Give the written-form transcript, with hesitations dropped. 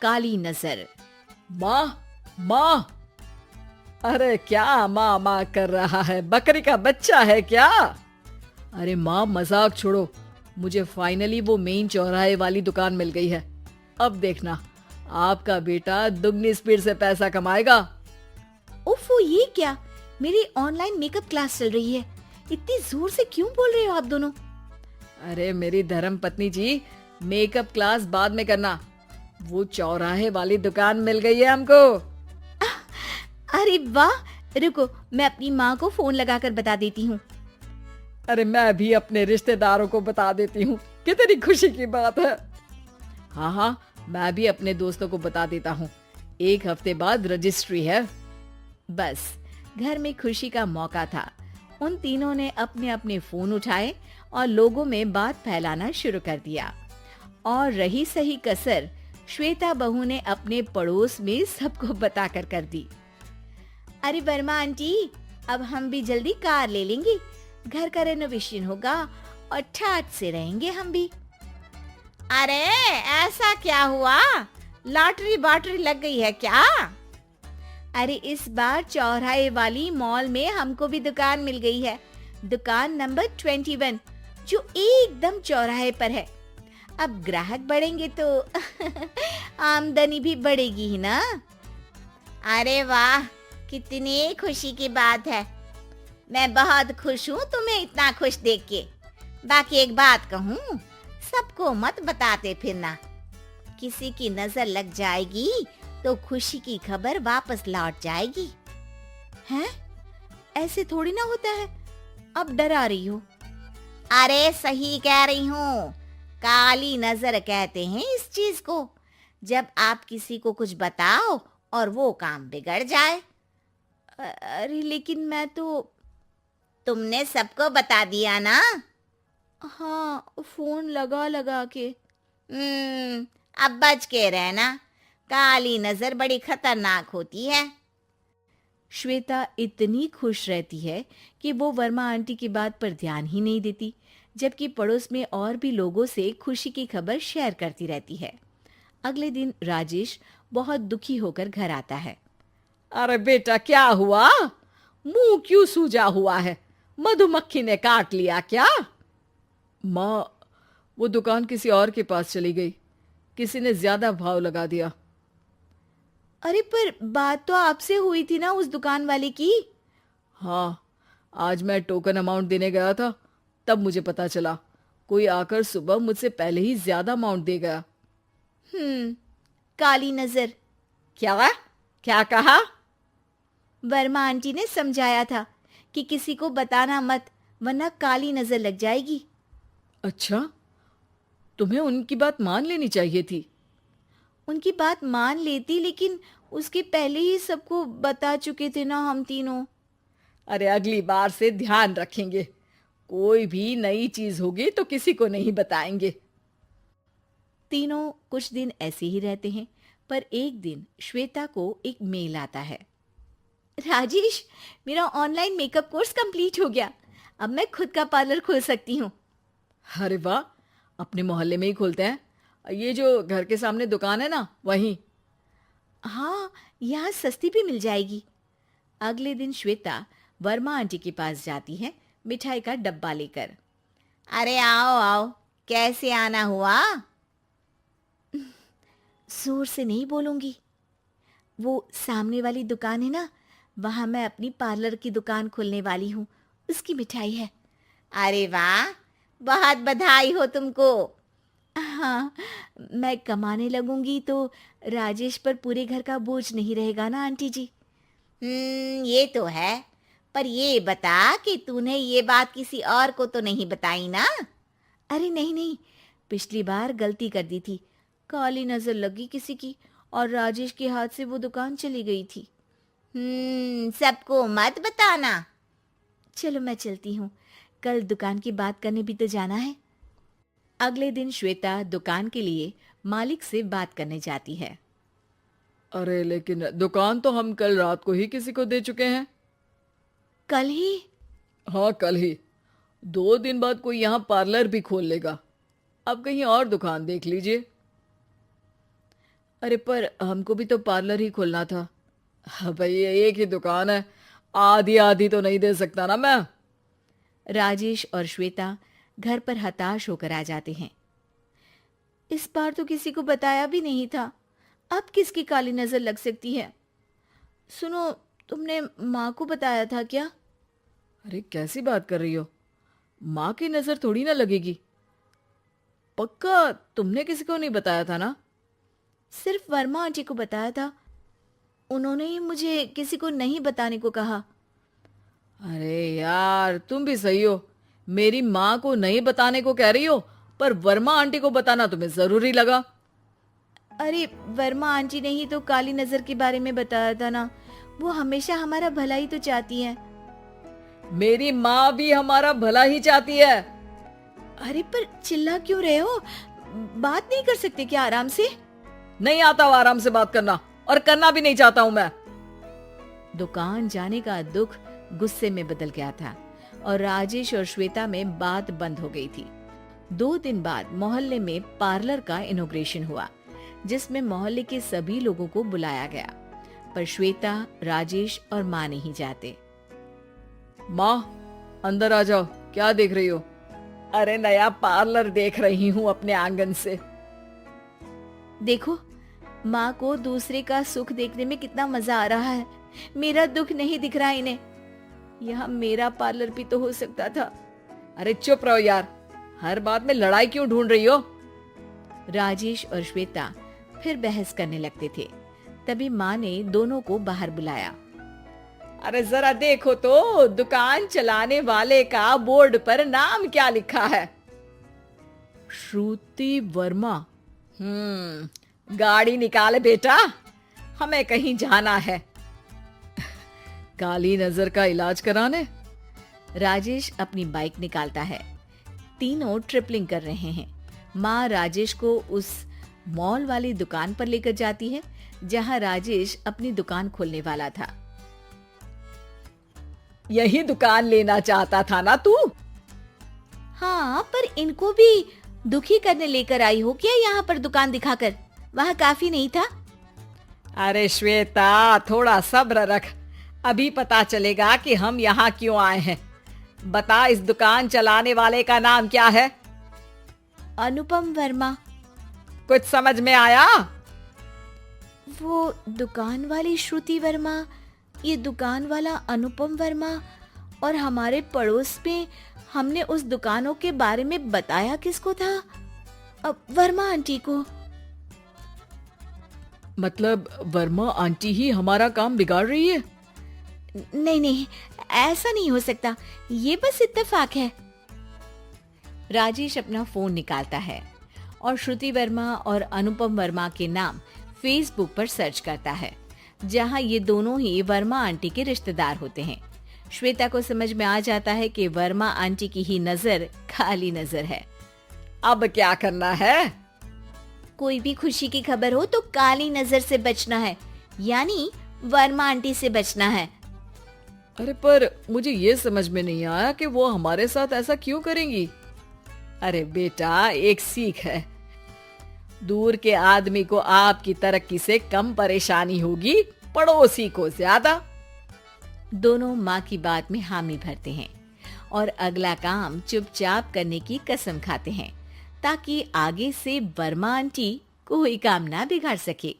काली नजर। माँ, माँ, अरे क्या माँ माँ कर रहा है? बकरी का बच्चा है क्या? अरे माँ, मजाक छोड़ो। मुझे फाइनली वो मेन चौराहे वाली दुकान मिल गई है। अब देखना, आपका बेटा दुगनी स्पीड से पैसा कमाएगा। ओफो, ये क्या? मेरी ऑनलाइन मेकअप क्लास चल रही है। इतनी जोर से क्यों बोल रहे हो आप दोनों? अरे मेरी धर्म पत्नी जी, मेकअप क्लास बाद में करना। वो चौराहे वाली दुकान मिल गई है हमको। अरे वाह, रुको, मैं अपनी माँ को फोन लगाकर बता देती हूँ। अरे मैं भी अपने रिश्तेदारों को बता देती हूँ। कितनी खुशी की बात है। हाँ हाँ, मैं भी अपने दोस्तों को बता देता हूँ। 1 हफ्ते बाद रजिस्ट्री है। बस, घर में खुशी का मौका था। उन तीनों ने अपने अपने फोन उठाए और लोगों में बात फैलाना शुरू कर दिया। और रही सही कसर श्वेता बहू ने अपने पड़ोस में सबको बताकर कर दी। अरे वर्मा आंटी, अब हम भी जल्दी कार ले लेंगे। घर का रेनोवेशन होगा और ठाट से रहेंगे हम भी। अरे ऐसा क्या हुआ? लॉटरी बाटरी लग गई है क्या? अरे इस बार चौराहे वाली मॉल में हमको भी दुकान मिल गई है। दुकान नंबर 21, जो एकदम चौराहे पर है। अब ग्राहक बढ़ेंगे तो आमदनी भी बढ़ेगी ही ना। अरे वाह, कितनी खुशी की बात है। मैं बहुत खुश हूँ तुम्हें इतना खुश देख के। बाकी एक बात कहूँ, सबको मत बताते फिरना। किसी की नजर लग जाएगी तो खुशी की खबर वापस लौट जाएगी। हैं? ऐसे थोड़ी ना होता है। अब डरा रही हो। अरे सही कह रही हूँ, काली नजर कहते हैं इस चीज को। जब आप किसी को कुछ बताओ और वो काम बिगड़ जाए। अरे लेकिन मैं तो। तुमने सबको बता दिया ना? हाँ, फोन लगा लगा के। अब बच के रहना, काली नजर बड़ी खतरनाक होती है। श्वेता इतनी खुश रहती है कि वो वर्मा आंटी की बात पर ध्यान ही नहीं देती, जबकि पड़ोस में और भी लोगों से खुशी की खबर शेयर करती रहती है। अगले दिन राजेश बहुत दुखी होकर घर आता है। अरे बेटा, क्या हुआ? मुंह क्यों सूजा हुआ है? मधुमक्खी ने काट लिया क्या? माँ, वो दुकान किसी और के पास चली गई। किसी ने ज्यादा भाव लगा दिया। अरे पर बात तो आपसे हुई थी ना उस दुकान वाले की। हाँ, आज मैं टोकन अमाउंट देने गया था, तब मुझे पता चला। कोई आकर सुबह मुझसे पहले ही ज्यादा अमाउंट दे गया। काली नजर। क्या? क्या कहा? वर्मा आंटी ने समझाया था कि किसी को बताना मत, वरना काली नजर लग जाएगी। अच्छा, तुम्हें उनकी बात मान लेनी चाहिए थी। उनकी बात मान लेती, लेकिन उसके पहले ही सबको बता चुके थे ना हम तीनों। अरे अगली बार से ध्यान रखेंगे। कोई भी नई चीज होगी तो किसी को नहीं बताएंगे। तीनों कुछ दिन ऐसे ही रहते हैं, पर एक दिन श्वेता को एक मेल आता है। राजेश, मेरा ऑनलाइन मेकअप कोर्स कंप्लीट हो गया। अब मैं खुद का पार्लर खोल सकती हूँ। अरे वाह, अपने मोहल्ले में ही खोलते हैं। ये जो घर के सामने दुकान है ना, वहीं। हाँ, यहाँ सस्ती भी मिल जाएगी। अगले दिन श्वेता वर्मा आंटी के पास जाती है, मिठाई का डब्बा लेकर। अरे आओ आओ, कैसे आना हुआ? जोर से नहीं बोलूंगी। वो सामने वाली दुकान है ना, वहां मैं अपनी पार्लर की दुकान खोलने वाली हूँ। उसकी मिठाई है। अरे वाह, बहुत बधाई हो तुमको। हाँ, मैं कमाने लगूंगी तो राजेश पर पूरे घर का बोझ नहीं रहेगा ना आंटी जी। ये तो है। पर ये बता कि तूने ये बात किसी और को तो नहीं बताई ना? अरे नहीं नहीं, पिछली बार गलती कर दी थी। काली नजर लगी किसी की और राजेश के हाथ से वो दुकान चली गई थी। सबको मत बताना। चलो मैं चलती हूँ, कल दुकान की बात करने भी तो जाना है। अगले दिन श्वेता दुकान के लिए मालिक से बात करने जाती है। अरे लेकिन दुकान तो हम कल रात को ही किसी को दे चुके हैं। कल ही? हाँ, कल ही। 2 दिन बाद कोई यहाँ पार्लर भी खोल लेगा। अब कहीं और दुकान देख लीजिए। अरे पर हमको भी तो पार्लर ही खोलना था। हाँ भाई, एक ही दुकान है, आधी आधी तो नहीं दे सकता ना मैं। राजेश और श्वेता घर पर हताश होकर आ जाते हैं। इस बार तो किसी को बताया भी नहीं था, अब किसकी काली नजर लग सकती है। सुनो, तुमने माँ को बताया था क्या? अरे कैसी बात कर रही हो, माँ की नजर थोड़ी ना लगेगी। पक्का तुमने किसी को नहीं बताया था ना? सिर्फ वर्मा आंटी को बताया था, उन्होंने ही मुझे किसी को नहीं बताने को कहा। अरे यार, तुम भी सही हो, मेरी माँ को नहीं बताने को कह रही हो, पर वर्मा आंटी को बताना तुम्हें जरूरी लगा। अरे वर्मा आंटी ने ही तो काली नजर के बारे में बताया था ना, वो हमेशा हमारा भला ही तो चाहती है। मेरी माँ भी हमारा भला ही चाहती है। अरे पर चिल्ला क्यों रहे हो, बात नहीं कर सकते क्या आराम से? नहीं आता वो आराम से बात करना, और करना भी नहीं चाहता हूं मैं। दुकान जाने का दुख गुस्से में बदल गया था और राजेश और श्वेता में बात बंद हो गई थी। 2 दिन बाद मोहल्ले में पार्लर का इनॉग्रेशन हुआ, जिसमें मोहल्ले के सभी लोगों को बुलाया गया, पर श्वेता, राजेश और माँ नहीं जाते। माँ अंदर आ जाओ, क्या देख रही हो? अरे नया पार्लर देख रही हूँ अपने आंगन से। देखो, माँ को दूसरे का सुख देखने में कितना मजा आ रहा है, मेरा दुख नहीं दिख रहा इन्हें। यहाँ मेरा पार्लर भी तो हो सकता था। अरे चुप रहो यार, हर बात में लड़ाई क्यों ढूंढ रही हो? राजेश और श्वेता फिर बहस करने लगते थे। तभी माँ ने दोनों को बाहर बुलाया। अरे जरा देखो तो, दुकान चलाने वाले का बोर्ड पर नाम क्या लिखा है? श्रुति वर्मा। गाड़ी निकाल बेटा, हमें कहीं जाना है। काली नजर का इलाज कराने? राजेश अपनी बाइक निकालता है। तीनों ट्रिपलिंग कर रहे हैं। माँ राजेश को उस मॉल वाली दुकान पर लेकर जाती है जहाँ राजेश अपनी दुकान खोलने वाला था। यही दुकान लेना चाहता था ना तू? हाँ, पर इनको भी दुखी करने लेकर आई हो क्या यहाँ पर दुकान दिखाकर? वहाँ काफी नहीं था? अरे श्वेता, थोड़ा सब्र रख, अभी पता चलेगा कि हम यहाँ क्यों आए हैं। बता, इस दुकान चलाने वाले का नाम क्या है? अनुपम वर्मा। कुछ समझ में आया? वो दुकान वाली श्रुति वर्मा, ये दुकान वाला अनुपम वर्मा, और हमारे पड़ोस में हमने उस दुकानों के बारे में बताया किसको था? अब वर्मा आंटी को। मतलब वर्मा आंटी ही हमारा काम बिगाड़ रही है? नहीं नहीं, ऐसा नहीं हो सकता, ये बस इत्तेफाक है। राजेश अपना फोन निकालता है और श्रुति वर्मा और अनुपम वर्मा के नाम फेसबुक पर सर्च करता है, जहां ये दोनों ही वर्मा आंटी के रिश्तेदार होते हैं। श्वेता को समझ में आ जाता है कि वर्मा आंटी की ही नजर काली नजर है। अब क्या करना है? कोई भी खुशी की खबर हो तो काली नजर से बचना है, यानी वर्मा आंटी से बचना है। अरे पर मुझे ये समझ में नहीं आया कि वो हमारे साथ ऐसा क्यों करेंगी। अरे बेटा, एक सीख है, दूर के आदमी को आपकी तरक्की से कम परेशानी होगी, पड़ोसी को ज्यादा। दोनों माँ की बात में हामी भरते हैं और अगला काम चुपचाप करने की कसम खाते हैं, ताकि आगे से वर्मा आंटी कोई काम ना बिगाड़ सके।